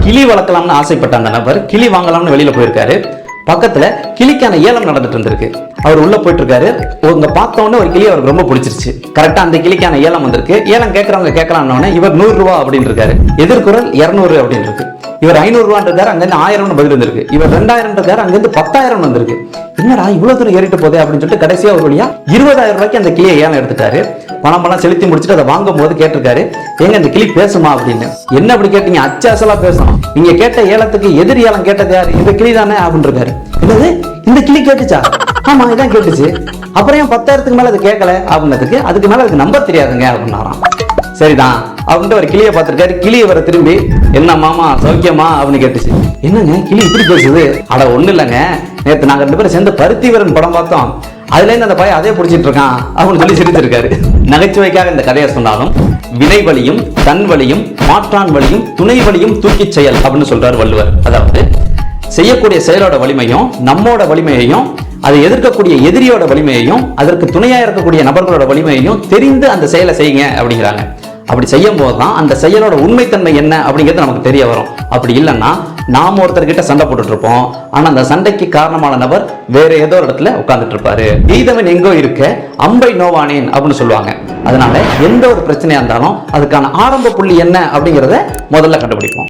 கிளி வளர்க்கலாம்னு ஆசைப்பட்ட அந்த நபர் கிளி வாங்கலாம்னு வெளியில போயிருக்காரு. பக்கத்துல கிளிக்கான ஏலம் நடந்துட்டு இருந்திருக்கு. அவர் உள்ள போயிட்டு இருக்காரு. உங்க பார்த்த உடனே ஒரு கிளி அவருக்கு ரொம்ப பிடிச்சிருச்சு. கரெக்டா அந்த கிளிக்கான ஏலம் வந்திருக்கு. ஏலம் கேட்கறவங்க கேட்கலாம்னு இவர் 100 ரூபா அப்படின்னு இருக்காரு. எதிர்குரல் 200 அப்படின்னு இருக்கு. இவர் 500 ரூபான்னு இருக்காரு. அங்கிருந்து 1000 பதில் வந்திருக்கு. இவர் 2000 இருக்காரு. அங்கிருந்து 10,000 வந்திருக்கு. என்னடா இவ்வளவு தூரம் ஏறிட்டு போதே அப்படின்னு சொல்லிட்டு கடைசியா ஒரு வழியா 20,000 ரூபாய்க்கு அந்த கிளியை ஏலம் எடுத்துட்டாரு. பணம் செலுத்தி முடிச்சுட்டு அதை வாங்கும் போது கேட்டிருக்காரு, எங்க இந்த கிளி பேசுமா அப்படின்னு. என்ன அப்படி கேட்டீங்க? அச்சாசலா பேசணும். நீங்க கேட்ட ஏலத்துக்கு எதிர் ஏலம் கேட்டது யாரு? இந்த கிளி தானே அப்படின்னு இருக்காரு. என்னது இந்த கிளி கேட்டுச்சா? ஆமா இதான் கேட்டுச்சு. அப்புறம் ஏன் 10,000க்கு மேல அது கேட்கல அப்படின்னதுக்கு, அதுக்கு மேல அதுக்கு நம்பர் தெரியாதுங்க அப்படின்னாராம். சரிதான் அவங்க ஒரு கிளியை பார்த்திருக்காரு. கிளியை வர திரும்பி, என்ன மாமா சௌக்கியமா அப்படின்னு கேட்டுச்சு. என்னங்க கிளி இப்படி பேசுது? அட ஒண்ணு இல்லைங்க, நேற்று நாங்க 2 பேரும் சேர்ந்து பருத்திவரன் படம் பார்த்தோம். அதுல இருந்து அந்த பையன் அதே பிடிச்சிட்டு இருக்கான் அப்படின்னு சொல்லி சிரிச்சிருக்காரு. நகைச்சுவைக்காக இந்த கதையை சொன்னாலும் வினை வலியும் தன் வலியும் மாற்றான் வலியும் துணை வலியும் தூக்கி செயல் அப்படின்னு சொல்றாரு வள்ளுவர். அதாவது செய்யக்கூடிய செயலோட வலிமையும் நம்மோட வலிமையையும் அதை எதிர்க்கக்கூடிய எதிரியோட வலிமையையும் அதற்கு துணையா இருக்கக்கூடிய நபர்களோட வலிமையையும் தெரிந்து அந்த செயலை செய்யுங்க அப்படிங்கிறாங்க. அப்படி செய்யும் போதுதான் அந்த செயலோட உண்மைத்தன்மை என்ன அப்படிங்கிறது நமக்கு தெரிய வரும். அப்படி இல்லைன்னா நாம ஒருத்தர்கிட்ட சண்டை போட்டுட்டு இருப்போம். ஆனா அந்த சண்டைக்கு காரணமான நபர் வேற ஏதோ ஒரு இடத்துல உட்கார்ந்துட்டு இருப்பாரு. எய்தவன் எங்கோ இருக்க அம்பை நோவானேன் அப்படின்னு சொல்லுவாங்க. அதனால எந்த ஒரு பிரச்சனையா இருந்தாலும் அதுக்கான ஆரம்ப புள்ளி என்ன அப்படிங்கிறத முதல்ல கண்டுபிடிப்போம்.